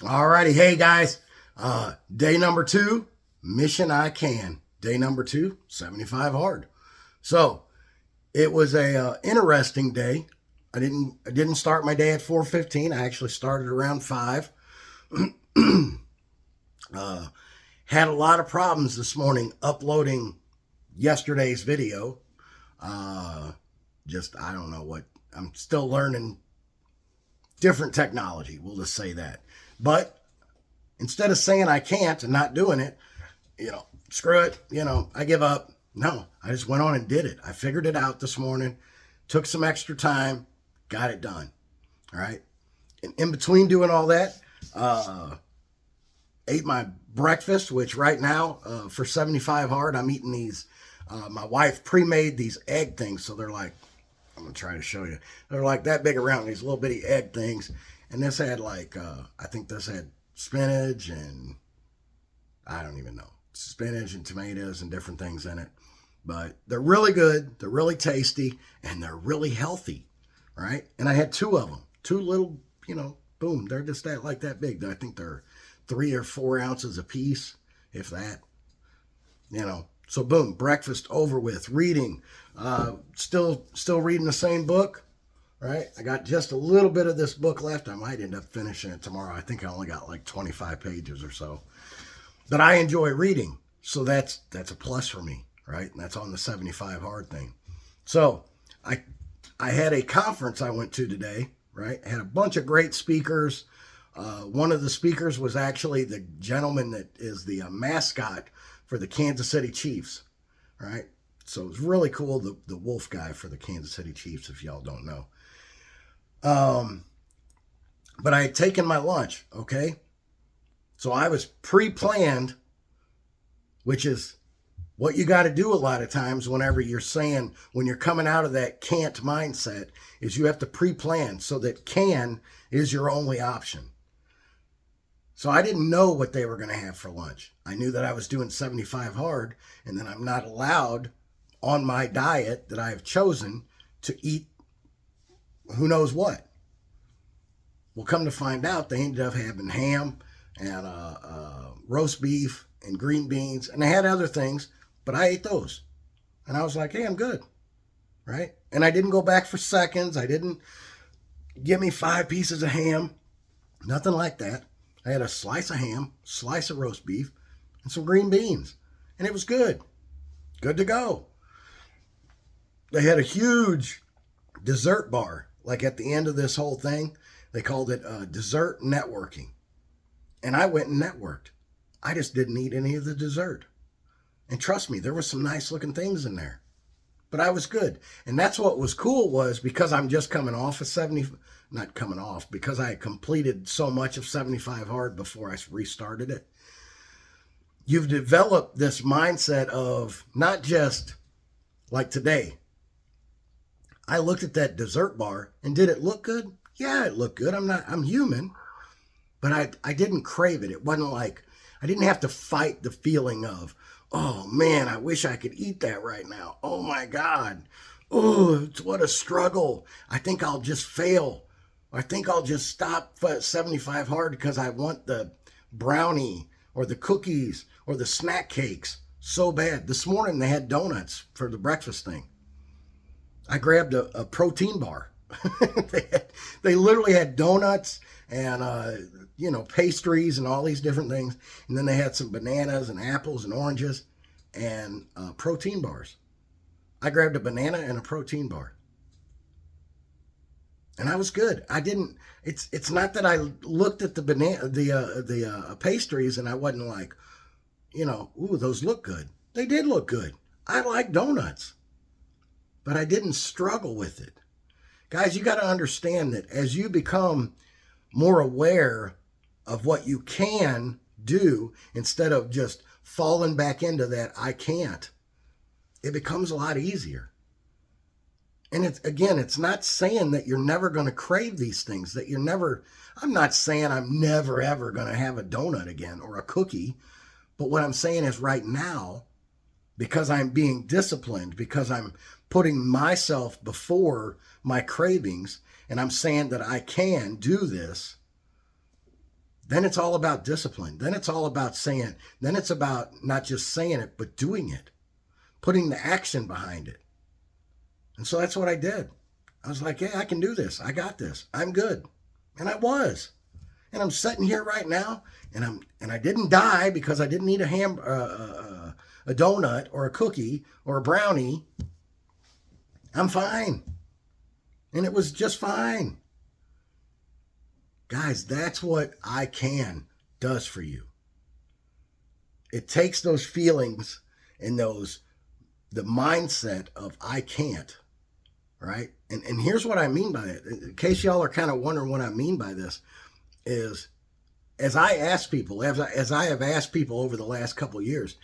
Alrighty, hey guys. Day number 2, mission I can. Day number 2, 75 hard. So it was a interesting day. I didn't start my day at 4:15. I actually started around 5. uh, had a lot of problems this morning uploading yesterday's video. Uh, just I don't know what. I'm still learning different technology. We'll just say that. But instead of saying I can't and not doing it, screw it, I give up. No, I just went on and did it. I figured it out this morning, took some extra time, got it done. All right. And in between doing all that, ate my breakfast, which right now for 75 hard, I'm eating these. My wife pre-made these egg things. So they're like, I'm going to try to show you. They're like that big around, these little bitty egg things. And this had I think this had spinach and I don't even know, spinach and tomatoes and different things in it. But they're really good, they're really tasty, and they're really healthy, right? And I had 2 of them, 2 little, boom, they're just that big. I think they're 3 or 4 ounces a piece, if that, So boom, breakfast over with. Reading, still reading the same book, right? I got just a little bit of this book left. I might end up finishing it tomorrow. I think I only got like 25 pages or so. But I enjoy reading, so that's a plus for me, right? And that's on the 75 hard thing. So I had a conference I went to today, right? I had a bunch of great speakers. One of the speakers was actually the gentleman that is the mascot for the Kansas City Chiefs, right? So it was really cool, the wolf guy for the Kansas City Chiefs, if y'all don't know. But I had taken my lunch, okay? So I was pre-planned, which is what you got to do a lot of times whenever when you're coming out of that can't mindset, is you have to pre-plan so that can is your only option. So I didn't know what they were going to have for lunch. I knew that I was doing 75 hard and that I'm not allowed on my diet that I have chosen to eat who knows what. Well, come to find out, they ended up having ham and roast beef and green beans, and they had other things, but I ate those. And I was like, hey, I'm good, right? And I didn't go back for seconds. I didn't give me 5 pieces of ham, nothing like that. I had a slice of ham, slice of roast beef, and some green beans, and it was good. Good to go. They had a huge dessert bar, like at the end of this whole thing. They called it dessert networking. And I went and networked. I just didn't eat any of the dessert. And trust me, there were some nice looking things in there. But I was good. And that's what was cool, was because I'm just coming off of 70, not coming off, because I had completed so much of 75 hard before I restarted it. You've developed this mindset of not just like today. I looked at that dessert bar and did it look good? Yeah, it looked good. I'm human. But I didn't crave it. It wasn't like, I didn't have to fight the feeling of, oh man, I wish I could eat that right now. Oh my God. Oh, what a struggle. I think I'll just fail. I think I'll just stop 75 hard because I want the brownie or the cookies or the snack cakes so bad. This morning they had donuts for the breakfast thing. I grabbed a protein bar. they literally had donuts and pastries and all these different things, and then they had some bananas and apples and oranges and protein bars. I grabbed a banana and a protein bar, and I was good. I didn't. It's not that I looked at the pastries and I wasn't like, ooh, those look good. They did look good. I like donuts, but I didn't struggle with it. Guys, you got to understand that as you become more aware of what you can do instead of just falling back into that I can't, it becomes a lot easier. And it's not saying that you're never going to crave these things, I'm not saying I'm never ever going to have a donut again or a cookie. But what I'm saying is right now, because I'm being disciplined, because I'm putting myself before my cravings, and I'm saying that I can do this, then it's all about discipline. Then it's all about saying, then it's about not just saying it, but doing it, putting the action behind it. And so that's what I did. I was like, yeah, I can do this. I got this. I'm good. And I was. And I'm sitting here right now, and I didn't die because I didn't eat a donut or a cookie or a brownie. I'm fine. And it was just fine. Guys, that's what I can does for you. It takes those feelings and the mindset of I can't, right? And here's what I mean by it. In case y'all are kind of wondering what I mean by this, is as I ask people, as I have asked people over the last couple of years,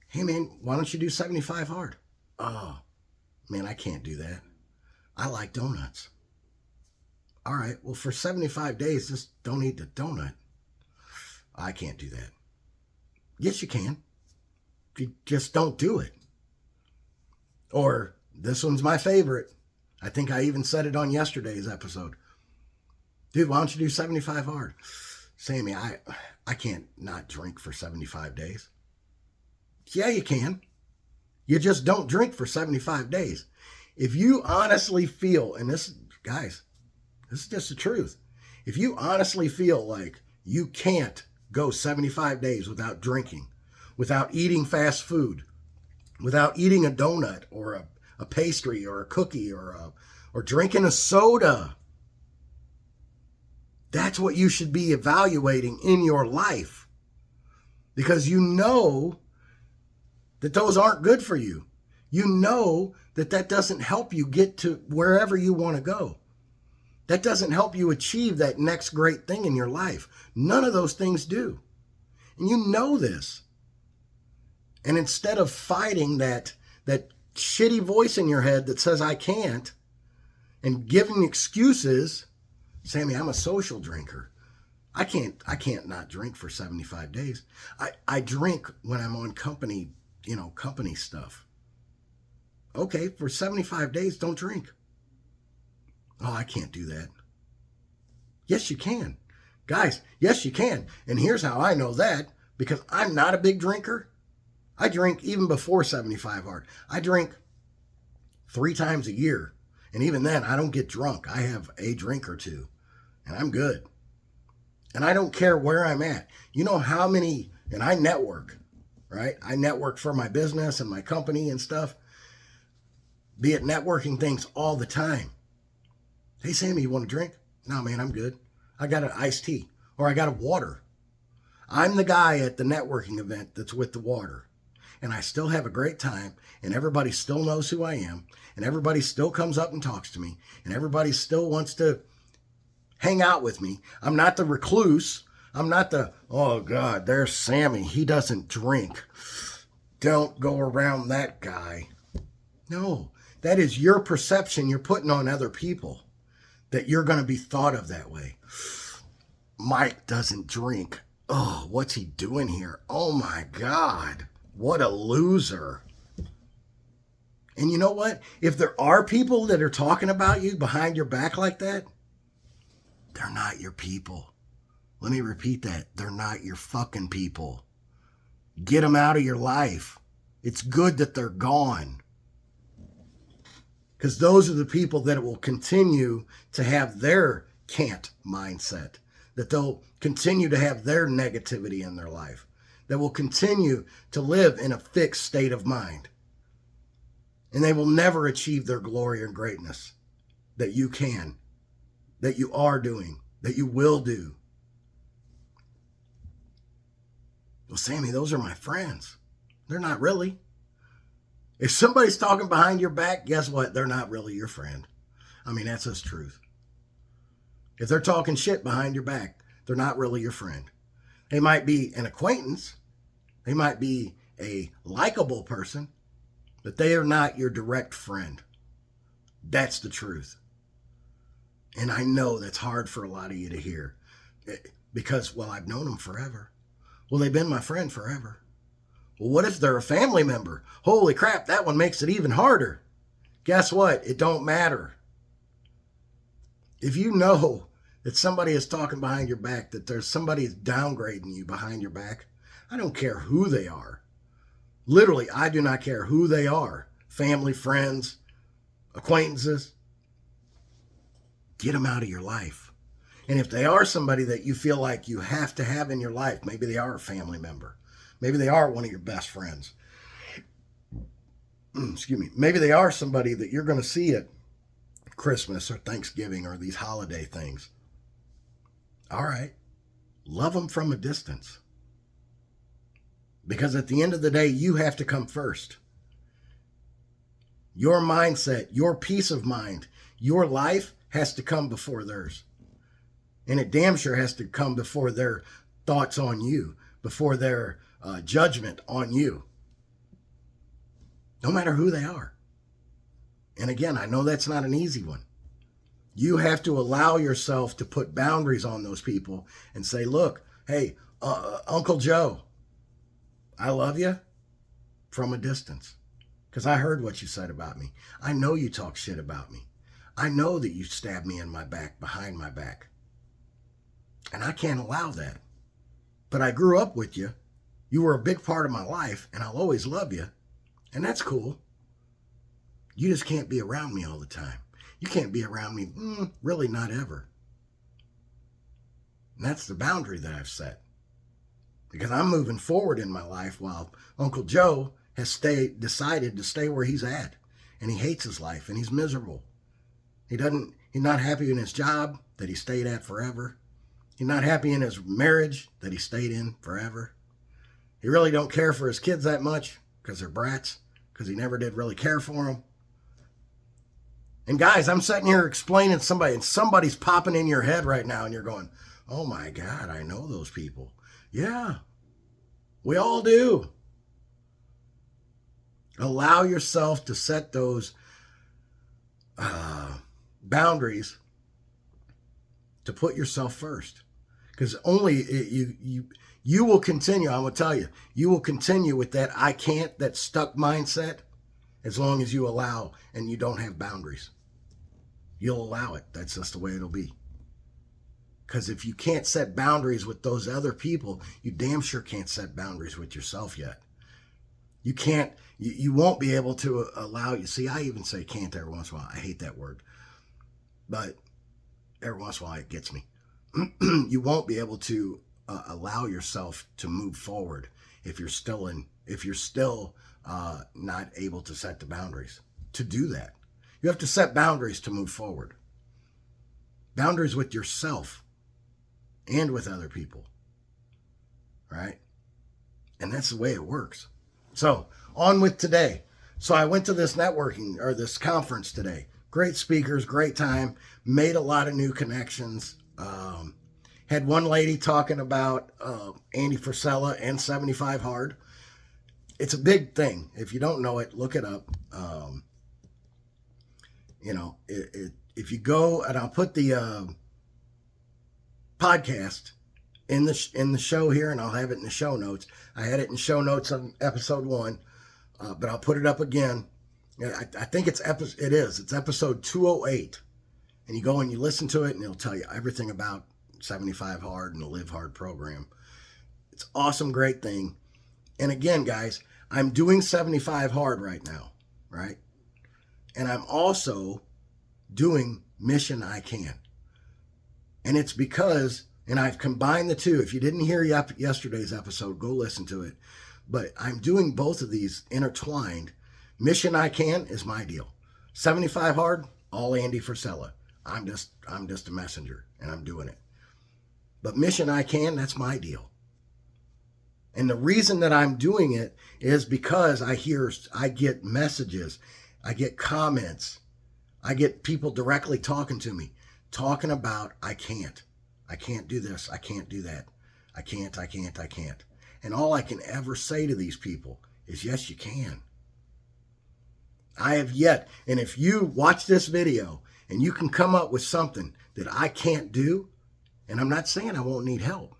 hey man, why don't you do 75 hard? Oh, man, I can't do that. I like donuts. All right, well, for 75 days, just don't eat the donut. I can't do that. Yes, you can. You just don't do it. Or this one's my favorite. I think I even said it on yesterday's episode. Dude, why don't you do 75 hard? Sammy, I can't not drink for 75 days. Yeah, you can. You just don't drink for 75 days. If you honestly feel, and this, guys, this is just the truth. If you honestly feel like you can't go 75 days without drinking, without eating fast food, without eating a donut or a pastry or a cookie or drinking a soda, that's what you should be evaluating in your life, because you know that those aren't good for you. You know that doesn't help you get to wherever you want to go. That doesn't help you achieve that next great thing in your life. None of those things do. And you know this. And instead of fighting that shitty voice in your head that says I can't, and giving excuses, Sammy, I'm a social drinker. I can't not drink for 75 days. I drink when I'm on company stuff. Okay, for 75 days, don't drink. Oh, I can't do that. Yes, you can. Guys, yes, you can. And here's how I know that, because I'm not a big drinker. I drink even before 75 hard. I drink 3 times a year. And even then, I don't get drunk. I have a drink or two, and I'm good. And I don't care where I'm at. You know how many, and I network, right? I network for my business and my company and stuff. Be it networking things all the time. Hey, Sammy, you want a drink? No, man, I'm good. I got an iced tea, or I got a water. I'm the guy at the networking event that's with the water. And I still have a great time, and everybody still knows who I am, and everybody still comes up and talks to me, and everybody still wants to hang out with me. I'm not the recluse. I'm not the, oh God, there's Sammy. He doesn't drink. Don't go around that guy. No, that is your perception you're putting on other people, that you're going to be thought of that way. Mike doesn't drink. Oh, what's he doing here? Oh my God, what a loser. And you know what? If there are people that are talking about you behind your back like that, they're not your people. Let me repeat that. They're not your fucking people. Get them out of your life. It's good that they're gone. Because those are the people that will continue to have their can't mindset, that they'll continue to have their negativity in their life, that will continue to live in a fixed state of mind. And they will never achieve their glory and greatness that you can, that you are doing, that you will do. Well, Sammy, those are my friends. They're not really. If somebody's talking behind your back, guess what? They're not really your friend. I mean, that's just truth. If they're talking shit behind your back, they're not really your friend. They might be an acquaintance. They might be a likable person, but they are not your direct friend. That's the truth. And I know that's hard for a lot of you to hear because, well, I've known them forever. Well, they've been my friend forever. Well, what if they're a family member? Holy crap, that one makes it even harder. Guess what? It don't matter. If you know that somebody is talking behind your back, that there's somebody downgrading you behind your back, I don't care who they are. Literally, I do not care who they are. Family, friends, acquaintances. Get them out of your life. And if they are somebody that you feel like you have to have in your life, maybe they are a family member. Maybe they are one of your best friends. Excuse me. Maybe they are somebody that you're going to see at Christmas or Thanksgiving or these holiday things. All right. Love them from a distance. Because at the end of the day, you have to come first. Your mindset, your peace of mind, your life has to come before theirs. And it damn sure has to come before their thoughts on you, before their judgment on you. No matter who they are. And again, I know that's not an easy one. You have to allow yourself to put boundaries on those people and say, look, hey, Uncle Joe, I love you from a distance. Because I heard what you said about me. I know you talk shit about me. I know that you stabbed me in my back, behind my back. And I can't allow that. But I grew up with you. You were a big part of my life, and I'll always love you. And that's cool. You just can't be around me all the time. You can't be around me, really not ever. And that's the boundary that I've set. Because I'm moving forward in my life while Uncle Joe has decided to stay where he's at. And he hates his life and he's miserable. He's not happy in his job that he stayed at forever. He's not happy in his marriage that he stayed in forever. He really don't care for his kids that much because they're brats, because he never did really care for them. And guys, I'm sitting here explaining to somebody, and somebody's popping in your head right now, and you're going, oh my God, I know those people. Yeah, we all do. Allow yourself to set those boundaries to put yourself first. Because only you will continue, I'm going to tell you, you will continue with that I can't, that stuck mindset as long as you allow and you don't have boundaries. You'll allow it. That's just the way it'll be. Because if you can't set boundaries with those other people, you damn sure can't set boundaries with yourself yet. You can't, you won't be able to allow, you see, I even say can't every once in a while. I hate that word. But every once in a while it gets me. You won't be able to allow yourself to move forward if you're still not able to set the boundaries. To do that, you have to set boundaries to move forward. Boundaries with yourself and with other people, right? And that's the way it works. So on with today. So I went to this networking or this conference today. Great speakers, great time, made a lot of new connections. Had one lady talking about Andy Frisella and 75 Hard. It's a big thing. If you don't know it, look it up. If you go, and I'll put the podcast in the show here, and I'll have it in the show notes. I had it in show notes on episode 1, but I'll put it up again. I think it's episode 208, and you go and you listen to it, and it'll tell you everything about 75 Hard and the Live Hard program. It's awesome, great thing. And again, guys, I'm doing 75 Hard right now, right? And I'm also doing Mission I Can. And it's because, and I've combined the two. If you didn't hear yesterday's episode, go listen to it. But I'm doing both of these intertwined. Mission I Can is my deal. 75 Hard, all Andy Frisella. I'm just a messenger, and I'm doing it. But Mission I Can, that's my deal. And the reason that I'm doing it is because I get messages, I get comments, I get people directly talking to me, talking about I can't do this, I can't do that, I can't. And all I can ever say to these people is, yes, you can. I have yet, and if you watch this video and you can come up with something that I can't do, and I'm not saying I won't need help.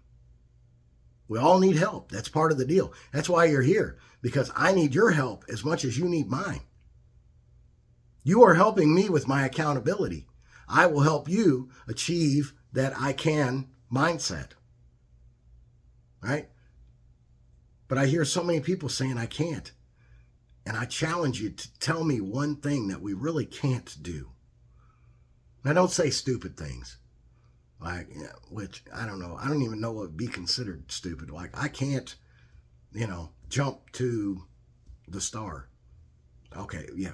We all need help. That's part of the deal. That's why you're here, because I need your help as much as you need mine. You are helping me with my accountability. I will help you achieve that I can mindset, right? But I hear so many people saying I can't. And I challenge you to tell me one thing that we really can't do. Now, don't say stupid things. Like, which, I don't know. I don't even know what would be considered stupid. Like, I can't, jump to the star. Okay, yeah,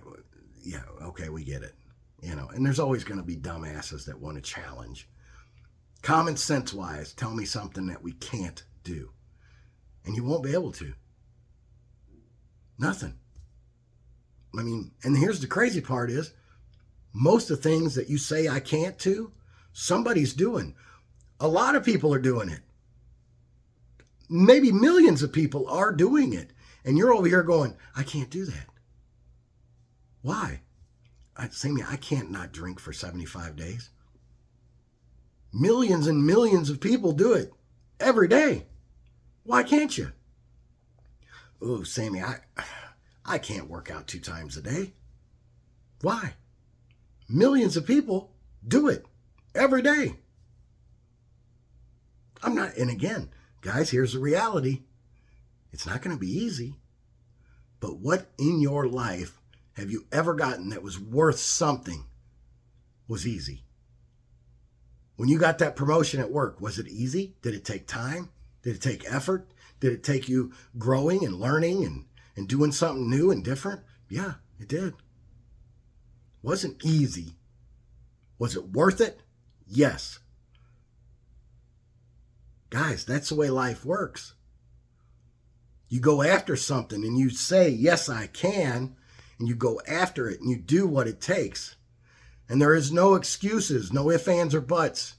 okay, we get it. And there's always going to be dumbasses that want to challenge. Common sense wise, tell me something that we can't do. And you won't be able to. Nothing. I mean, and here's the crazy part is, most of the things that you say I can't do, somebody's doing. A lot of people are doing it. Maybe millions of people are doing it. And you're over here going, I can't do that. Why? Sammy, I can't not drink for 75 days. Millions and millions of people do it every day. Why can't you? Oh, Sammy, I can't work out 2 times a day. Why? Millions of people do it every day. And again, guys, here's the reality. It's not going to be easy. But what in your life have you ever gotten that was worth something was easy? When you got that promotion at work, was it easy? Did it take time? Did it take effort? Did it take you growing and learning and doing something new and different? Yeah, it did. Wasn't easy. Was it worth it? Yes. Guys, that's the way life works. You go after something and you say, yes, I can, and you go after it and you do what it takes. And there is no excuses, no ifs, ands, or buts.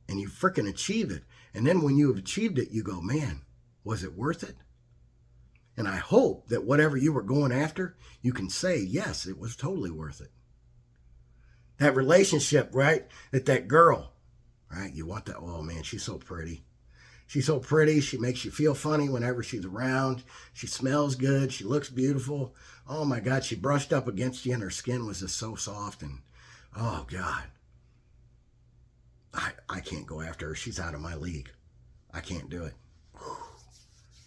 And you freaking achieve it. And then when you have achieved it, you go, man, was it worth it? And I hope that whatever you were going after, you can say, yes, it was totally worth it. That relationship, right? That girl, right? You want that, oh man, she's so pretty. She's so pretty. She makes you feel funny whenever she's around. She smells good. She looks beautiful. Oh my God, she brushed up against you and her skin was just so soft. And oh God, I can't go after her. She's out of my league. I can't do it. Whew.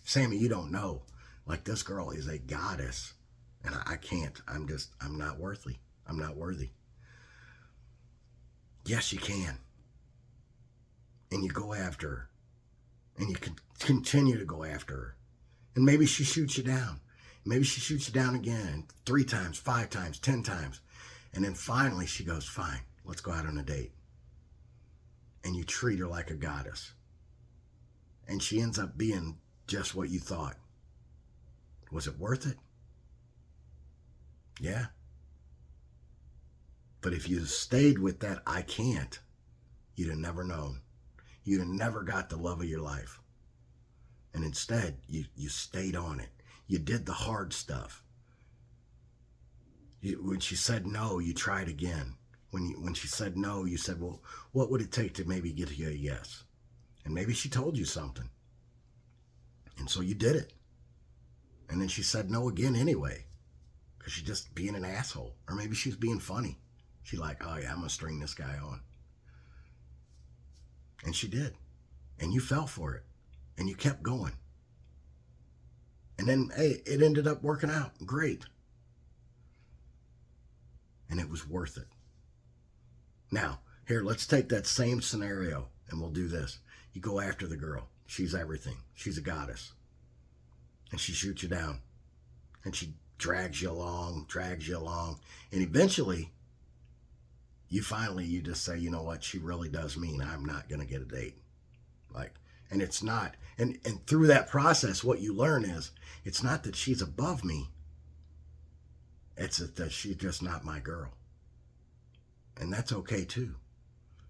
Sammy, you don't know. Like, this girl is a goddess. And I can't. I'm not worthy. I'm not worthy. Yes, you can. And you go after her. And you can continue to go after her. And maybe she shoots you down. Maybe she shoots you down again 3 times, 5 times, 10 times. And then finally she goes, fine, let's go out on a date. And you treat her like a goddess. And she ends up being just what you thought. Was it worth it? Yeah. But if you stayed with that I can't, you'd have never known. You'd have never got the love of your life. And instead, you stayed on it. You did the hard stuff. When she said no, you tried again. When she said no, you said, well, what would it take to maybe get you a yes? And maybe she told you something. And so you did it. And then she said no again anyway. Because she's just being an asshole. Or maybe she's being funny. She's like, oh yeah, I'm going to string this guy on. And she did. And you fell for it. And you kept going. And then, hey, it ended up working out. Great. And it was worth it. Now, here, let's take that same scenario and we'll do this. You go after the girl. She's everything. She's a goddess. And she shoots you down. And she drags you along. And eventually, you just say, you know what? She really does mean I'm not going to get a date. And it's not. And through that process, what you learn is, it's not that she's above me. It's that she's just not my girl. And that's okay too.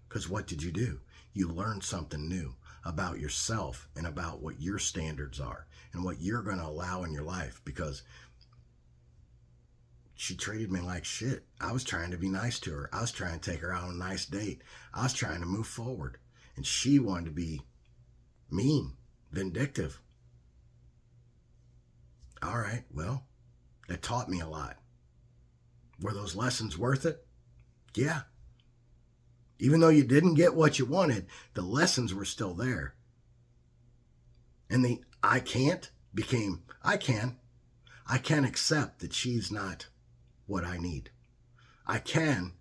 Because what did you do? You learned something new about yourself and about what your standards are and what you're going to allow in your life. Because she treated me like shit. I was trying to be nice to her. I was trying to take her out on a nice date. I was trying to move forward. And she wanted to be mean, vindictive. All right, well, that taught me a lot. Were those lessons worth it? Yeah. Even though you didn't get what you wanted, the lessons were still there. And the I can't became I can. I can accept that she's not what I need. I can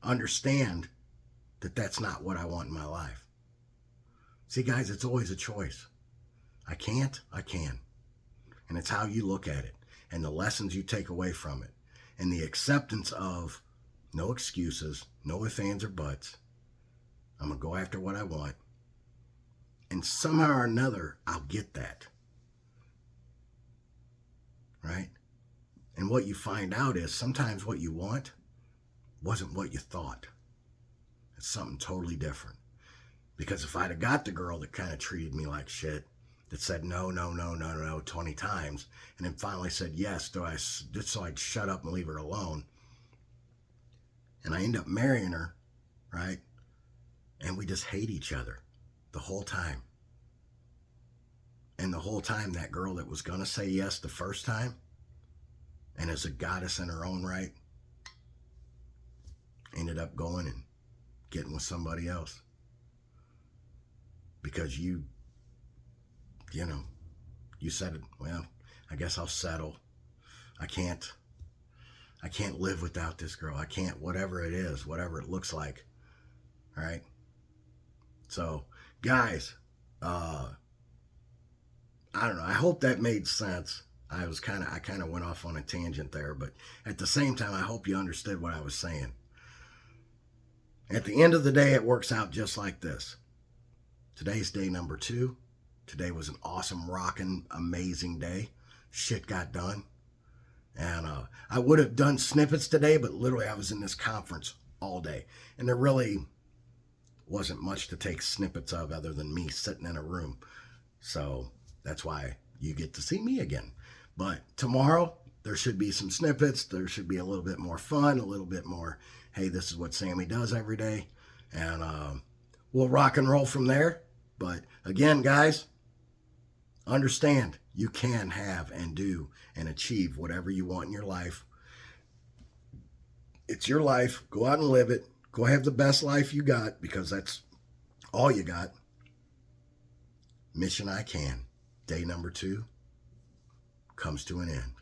understand that that's not what I want in my life. See, guys, it's always a choice. I can't, I can. And it's how you look at it and the lessons you take away from it and the acceptance of no excuses, no ifs, ands, or buts. I'm going to go after what I want. And somehow or another, I'll get that. Right? And what you find out is sometimes what you want wasn't what you thought. It's something totally different. Because if I'd have got the girl that kind of treated me like shit, that said no 20 times, and then finally said yes, just so I'd shut up and leave her alone, and I end up marrying her, right? And we just hate each other the whole time. And the whole time, that girl that was going to say yes the first time, and is a goddess in her own right, ended up going and getting with somebody else. Because you said, well, I guess I'll settle. I can't live without this girl. I can't, whatever it is, whatever it looks like. All right. So, guys, I don't know. I hope that made sense. I kind of went off on a tangent there, but at the same time, I hope you understood what I was saying. At the end of the day, it works out just like this. Today's day number 2. Today was an awesome, rocking, amazing day. Shit got done. And I would have done snippets today, but literally I was in this conference all day. And there really wasn't much to take snippets of other than me sitting in a room. So that's why you get to see me again. But tomorrow, there should be some snippets. There should be a little bit more fun, a little bit more, hey, this is what Sammy does every day. And we'll rock and roll from there. But again, guys, understand you can have and do and achieve whatever you want in your life. It's your life. Go out and live it. Go have the best life you got, because that's all you got. Mission I can. Day number 2 comes to an end.